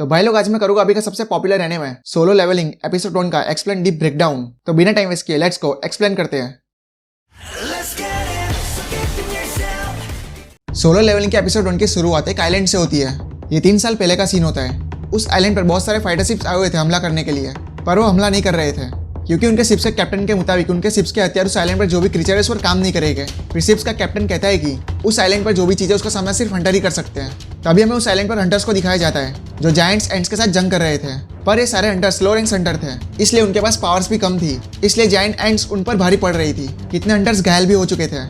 तो भाई लोग आज मैं करूंगा अभी का सबसे popular anime solo levelling episode 1 का एक्सप्लेन डीप ब्रेकडाउन। तो बिना टाइम वेस्ट किए लेट्स गो एक्सप्लेन करते हैं। सोलो लेवलिंग के एपिसोड 1 की शुरुआत एक आइलैंड से होती है। ये 3 साल पहले का सीन होता है। उस आइलैंड पर बहुत सारे फाइटर शिप्स आए हुए थे हमला करने के लिए, पर वो हमला नहीं कर रहे थे क्योंकि उनके शिप्स के कैप्टन के मुताबिक उनके शिप्स के हथियार उस आइलैंड पर जो भी क्रीचर है उस पर काम नहीं करेंगे। फिर शिप्स का कैप्टन कहता है कि उस आइलैंड पर जो भी चीज़ है उसका सामना सिर्फ हंटर ही कर सकते हैं। तभी हमें उस आइलैंड पर हंटर्स को दिखाया जाता है जो जायंट्स एंड्स के साथ जंग कर रहे थे, पर ये सारे हंटर्स लो रैंक हंटर थे, इसलिए उनके पास पावर्स भी कम थी। इसलिए जायंट एंड्स उन पर भारी पड़ रही थी। कितने हंटर्स घायल भी हो चुके थे,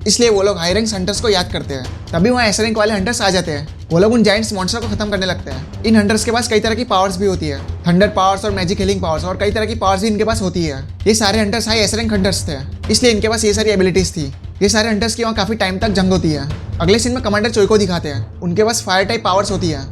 इसलिए वो लोग हाई रैंक हंटर्स को याद करते हैं। तभी वहाँ एस रैंक वाले हंटर्स आ जाते हैं। वो लोग उन जायंट्स मॉन्स्टर को खत्म करने लगते हैं। इन हंटर्स के पास कई तरह की पावर्स भी होती है, थंडर पावर्स और मैजिक हीलिंग पावर्स और कई तरह की पावर्स भी इनके पास होती है। ये सारे hunters high S rank hunters थे, इसलिए इनके पास ये सारी एबिलिटीज थी। ये सारे हंटर्स की वहाँ काफी टाइम तक जंग होती है। अगले सीन में कमांडर चोई को दिखाते हैं। उनके पास फायर टाइप पावर्स होती है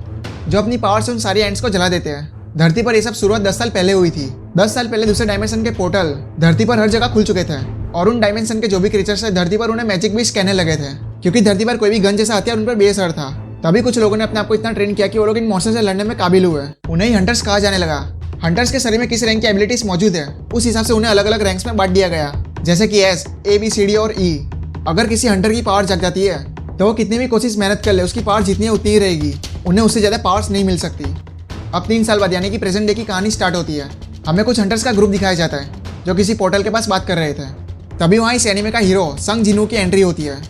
जो अपनी पावर से उन सारी एंड्स को जला देते हैं। धरती पर ये सब शुरुआत 10 साल पहले हुई थी। 10 साल पहले दूसरे डायमेंशन के पोर्टल धरती पर हर जगह खुल चुके थे और उन डायमेंशन के जो भी क्रीचर्स है धरती पर उन्हें मैजिक भी कहने लगे थे क्योंकि धरती पर कोई भी गन जैसा हथियार उन पर बेअसर था। तभी कुछ लोगों ने अपने आप को इतना ट्रेन किया कि वो लोग इन मॉन्स्टर से लड़ने में काबिल हुए। उन्हें ही हंटर्स कहा जाने लगा। हंटर्स के शरीर में किस रैंक की एबिलिटीज मौजूद है उस हिसाब से उन्हें अलग अलग रैंक्स में बांट दिया गया, जैसे कि एस, ए, बी, सी, डी और ई। अगर किसी हंटर की पावर जग जाती है तो वो कितनी भी कोशिश मेहनत कर ले उसकी पावर जितनी है उतनी ही रहेगी, उन्हें उससे ज़्यादा पावर्स नहीं मिल सकती। अब 3 साल बाद यानी कि प्रेजेंट डे की कहानी स्टार्ट होती है। हमें कुछ हंटर्स का ग्रुप दिखाया जाता है जो किसी पोर्टल के पास बात कर रहे थे। तभी वहाँ इस एनीमे का हीरो संग जिनू की एंट्री होती है।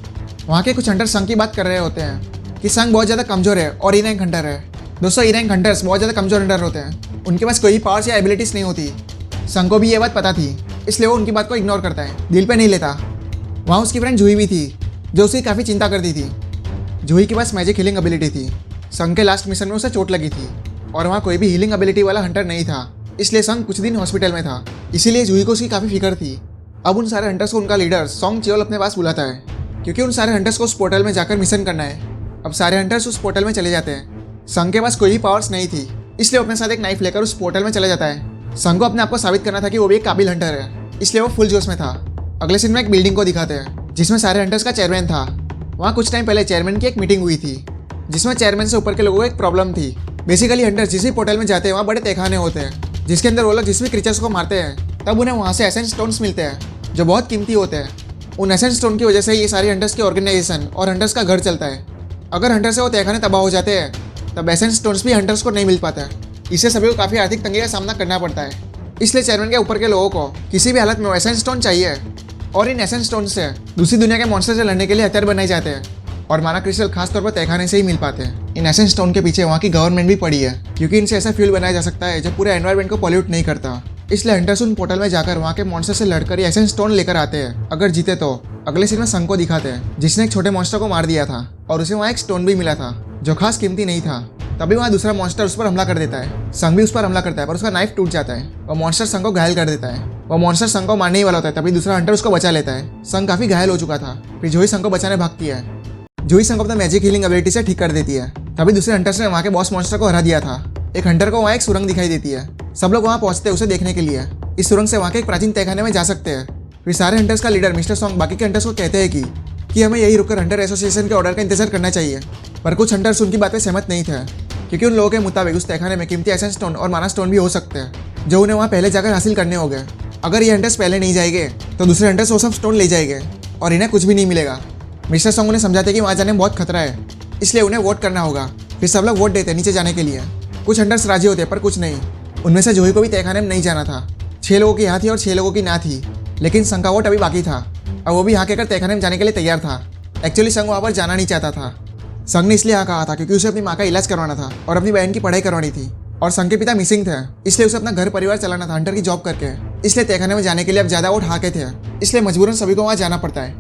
वहाँ के कुछ हंटर्स संग की बात कर रहे होते हैं कि संग बहुत ज़्यादा कमज़ोर है और ई रैंक हंटर है। दोस्तों, ई रैंक हंटर्स बहुत ज़्यादा कमज़ोर हंटर होते हैं, उनके पास कोई पावर्स या एबिलिटीज़ नहीं होती। संग को भी ये बात पता थी, इसलिए वो उनकी बात को इग्नोर करता है, दिल पे नहीं लेता। वहाँ उसकी फ्रेंड जूही भी थी जो उसकी काफ़ी चिंता करती थी। जूही के पास मैजिक हीलिंग एबिलिटी थी। संग के लास्ट मिशन में उसे चोट लगी थी और वहाँ कोई भी हीलिंग एबिलिटी वाला हंटर नहीं था, इसलिए संग कुछ दिन हॉस्पिटल में था। इसीलिए जूही को उसकी काफ़ी फिक्र थी। अब उन सारे हंटर्स को उनका लीडर सॉन्ग चियोल अपने पास बुलाता है क्योंकि उन सारे हंटर्स को उस पोर्टल में जाकर मिशन करना है। अब सारे हंटर्स उस पोर्टल में चले जाते हैं। संग के पास कोई भी पावर्स नहीं थी, इसलिए वो अपने साथ एक नाइफ लेकर उस पोर्टल में चला जाता है। संग को अपने आप को साबित करना था कि वो भी एक काबिल हंटर है, इसलिए वो फुल जोश में था। अगले सीन में एक बिल्डिंग को दिखाते हैं जिसमें सारे हंटर्स का चेयरमैन था। वहाँ कुछ टाइम पहले चेयरमैन की एक मीटिंग हुई थी जिसमें चेयरमैन से ऊपर के लोगों को एक प्रॉब्लम थी। बेसिकली हंटर्स जिस भी पोर्टल में जाते हैं वहाँ बड़े तहखाने होते हैं जिसके अंदर वो लोग जिस भी क्रीचर्स को मारते हैं तब उन्हें वहाँ से एसेंस स्टोन्स मिलते हैं जो बहुत कीमती होते हैं। उन एसेंस स्टोन की वजह से ये सारी हंटर्स की ऑर्गेनाइजेशन और हंटर्स का घर चलता है। अगर हंटर्स से वो तहखाने तबाह हो जाते हैं तब एसेंस स्टोन्स भी हंटर्स को नहीं मिल पाता है। इससे सभी को काफ़ी आर्थिक तंगी का सामना करना पड़ता है। इसलिए चेयरमैन के ऊपर के लोगों को किसी भी हालत में एसेंस स्टोन चाहिए और इन एसेंस स्टोन से दूसरी दुनिया के मॉन्स्टर से लड़ने के लिए हथियार बनाए जाते हैं और माना क्रिस्टल खास तौर पर तहखाने से ही मिल पाते हैं। इन एसेंस स्टोन के पीछे वहाँ की गवर्नमेंट भी पड़ी है क्योंकि इनसे ऐसा फ्यूल बनाया जा सकता है जो पूरे एनवायरमेंट को पॉल्यूट नहीं करता। इसलिए हंटर्स उन पोर्टल में जाकर वहाँ के मॉन्स्टर से लड़कर ये एसेंस स्टोन लेकर आते हैं। अगर जीते तो अगले सीन में संग को दिखाते हैं जिसने एक छोटे मॉन्स्टर को मार दिया था और उसे वहाँ एक स्टोन भी मिला था जो खास कीमती नहीं था। तभी वहाँ दूसरा मॉन्स्टर उस पर हमला कर देता है। संग भी उस पर हमला करता है पर उसका नाइफ टूट जाता है। वो मॉन्स्टर संग को घायल कर देता है। वो मॉन्स्टर संग को मारने ही वाला होता है, तभी दूसरा हंटर उसको बचा लेता है। संग काफी घायल हो चुका था। फिर जूही संग को बचाने भागती है। जूही संग को अपना मैजिक हीलिंग एबिलिटी से ठीक कर देती है। तभी दूसरे हंटर्स ने वहाँ के बॉस मॉन्स्टर को हरा दिया था। एक हंटर को वहाँ एक सुरंग दिखाई देती है। सब लोग वहाँ पहुँचते हैं उसे देखने के लिए। इस सुरंग से वहाँ के एक प्राचीन तहखाने में जा सकते हैं। फिर सारे हंटर्स का लीडर मिस्टर सॉन्ग बाकी के हंटर्स को कहते हैं कि हमें यही रुककर हंटर एसोसिएशन के ऑर्डर का इंतजार करना चाहिए। पर कुछ हंटर्स उनकी बात पे सहमत नहीं थे क्योंकि उन लोगों के मुताबिक उस तहखाने में कीमती एसेंस स्टोन और माना स्टोन भी हो सकते हैं जो उन्हें वहाँ पहले जाकर हासिल करने होंगे। अगर ये हंटर्स पहले नहीं जाएंगे तो दूसरे हंटर्स वो सब स्टोन ले जाएंगे और इन्हें कुछ भी नहीं मिलेगा। मिस्टर सॉन्ग उन्हें समझाते कि वहाँ जाने में बहुत खतरा है, इसलिए उन्हें वोट करना होगा। फिर सब लोग वोट देते हैं नीचे जाने के लिए। कुछ हंटर्स राजी होते पर कुछ नहीं। उनमें से जूही को भी तहखाने में नहीं जाना था। 6 लोगों की यहाँ थी और 6 लोगों की ना थी, लेकिन संग का वोट अभी बाकी था और वो भी यहाँ कहकर तहखाने में जाने के लिए तैयार था। एक्चुअली संग वहाँ पर जाना नहीं चाहता था। संग ने इसलिए हाँ कहा था क्योंकि उसे अपनी माँ का इलाज करवाना था और अपनी बहन की पढ़ाई करवानी थी और संग के पिता मिसिंग थे, इसलिए उसे अपना घर परिवार चलाना था हंटर की जॉब करके। इसलिए तहखाने में जाने के लिए अब ज़्यादा वोट हाँ के थे, इसलिए मजबूरन सभी को वहाँ जाना पड़ता है।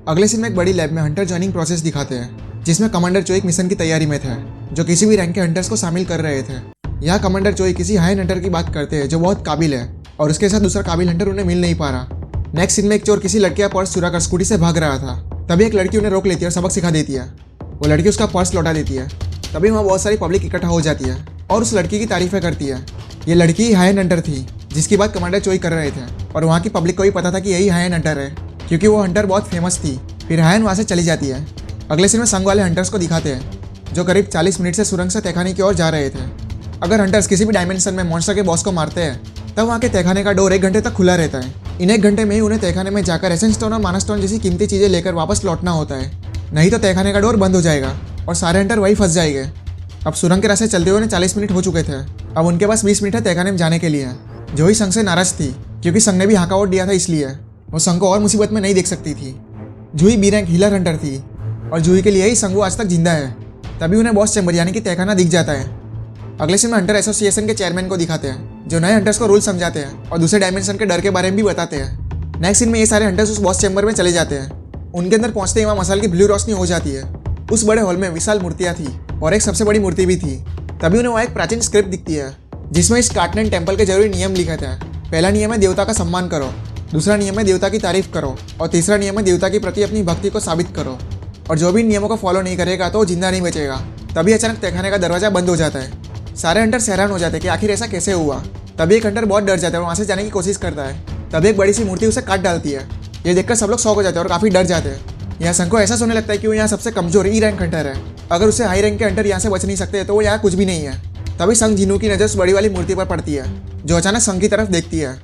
अगले सीन में एक बड़ी लैब में हंटर ज्वाइनिंग प्रोसेस दिखाते हैं जिसमें कमांडर चोई एक मिशन की तैयारी में थे जो किसी भी रैंक के हंटर्स को शामिल कर रहे थे। यहाँ कमांडर चोई किसी हाई हंटर की बात करते हैं जो बहुत काबिल है और उसके साथ दूसरा काबिल हंटर उन्हें मिल नहीं पा रहा। नेक्स्ट सीन में एक चोर किसी लड़की का पर्स चुरा कर स्कूटी से भाग रहा था। तभी एक लड़की उन्हें रोक लेती है और सबक सिखा देती है। वो लड़की उसका पर्स लौटा देती है। तभी वहाँ बहुत सारी पब्लिक इकट्ठा हो जाती है और उस लड़की की तारीफें करती है। ये लड़की हाई हंटर थी जिसकी बात कमांडर चोई कर रहे थे और वहाँ की पब्लिक को भी पता था कि यही हाई हंटर है क्योंकि वो हंटर बहुत फेमस थी। फिर हायन वहाँ से चली जाती है। अगले सीन में संग वाले हंटर्स को दिखाते हैं जो करीब 40 मिनट से सुरंग से तहखाने की ओर जा रहे थे। अगर हंटर्स किसी भी डायमेंशन में मॉन्स्टर के बॉस को मारते हैं तब वहाँ के तहखाने का डोर 1 घंटे तक खुला रहता है। इन 1 घंटे में ही उन्हें तहखाने में जाकर एसेंस स्टोन और माना स्टोन जैसी कीमती चीजें लेकर वापस लौटना होता है, नहीं तो तहखाने का डोर बंद हो जाएगा और सारे हंटर वही फंस जाएंगे। अब सुरंग के रास्ते चलते हुए 40 मिनट हो चुके थे। अब उनके पास 20 मिनट है तहखाने में जाने के लिए। जोई संग से नाराज थी क्योंकि संग ने भी हाका वोट दिया था, इसलिए वो संग को और मुसीबत में नहीं देख सकती थी। जूही बी रैंक हीलर हंटर थी और जूही के लिए ही संगू आज तक जिंदा है। तभी उन्हें बॉस चैम्बर यानी कि तहखाना दिख जाता है। अगले सीन में हंटर एसोसिएशन के चेयरमैन को दिखाते हैं जो नए हंटर्स को रूल समझाते हैं और दूसरे डायमेंशन के डर के बारे में भी बताते हैं। नेक्स्ट सीन में ये सारे हंटर्स उस बॉस चैम्बर में चले जाते हैं। उनके अंदर पहुंचते ही वहाँ मसाल की ब्लू रोशनी हो जाती है। उस बड़े हॉल में विशाल मूर्तियाँ थी और एक सबसे बड़ी मूर्ति भी थी। तभी उन्हें वहाँ एक प्राचीन स्क्रिप्ट दिखती है जिसमें इस कार्टनेन टेम्पल के जरूरी नियम लिखे थे। पहला नियम है देवता का सम्मान करो, दूसरा नियम है देवता की तारीफ करो और तीसरा नियम है देवता के प्रति अपनी भक्ति को साबित करो। और जो भी नियमों को फॉलो नहीं करेगा तो वो जिंदा नहीं बचेगा। तभी अचानक तहखाने का दरवाजा बंद हो जाता है। सारे हंटर हैरान हो जाते हैं कि आखिर ऐसा कैसे हुआ। तभी एक हंटर बहुत डर जाता है और वहाँ से जाने की कोशिश करता है। तभी एक बड़ी सी मूर्ति उसे काट डालती है। ये देखकर सब लोग शॉक हो जाते हैं और काफी डर जाते हैं। यहाँ संग को ऐसा सोने लगता है कि वो यहाँ सबसे कमजोर ई रैंक हंटर है। अगर उसे हाई रैंक के हंटर यहाँ से बच नहीं सकते तो वो यहाँ कुछ भी नहीं है। तभी संग जीनू की नजर उस बड़ी वाली मूर्ति पर पड़ती है जो अचानक संग की तरफ देखती है।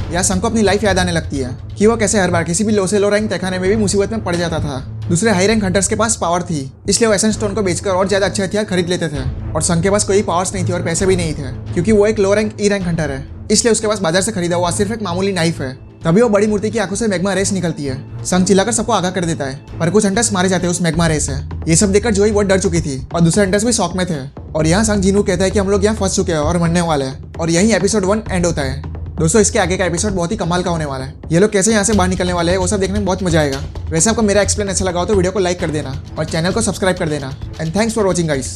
यहाँ संग को अपनी लाइफ याद आने लगती है कि वो कैसे हर बार किसी भी लो से लो रैंक तहखाने में भी मुसीबत में पड़ जाता था। दूसरे हाई रैंक हंटर्स के पास पावर थी, इसलिए वो एसेंस स्टोन को बेचकर और ज्यादा अच्छे हथियार खरीद लेते थे। और संग के पास कोई पावर्स नहीं थी और पैसे भी नहीं थे क्योंकि वो एक लो रैंक ई रैंक हंटर है, इसलिए उसके पास बाजार से खरीदा हुआ सिर्फ एक मामूली नाइफ है। तभी वो बड़ी मूर्ति की आंखों से मैग्मा रेस निकलती है। संग चिल्लाकर सबको आगाह कर देता है पर कुछ हंटर्स मारे जाते हैं उस मैग्मा रेस से। ये सब देखकर जोई बहुत डर चुकी थी और दूसरे हंटर्स भी शॉक में थे। और यहाँ संग जीनू कहता है कि हम लोग यहाँ फंस चुके हैं और मरने वाले हैं। और यही एपिसोड 1 एंड होता है। दोस्तों इसके आगे का एपिसोड बहुत ही कमाल का होने वाला है। ये लोग कैसे यहाँ से बाहर निकलने वाले हैं वो सब देखने में बहुत मजा आएगा। वैसे आपको मेरा एक्सप्लेन अच्छा लगा हो तो वीडियो को लाइक कर देना और चैनल को सब्सक्राइब कर देना। And thanks for watching guys.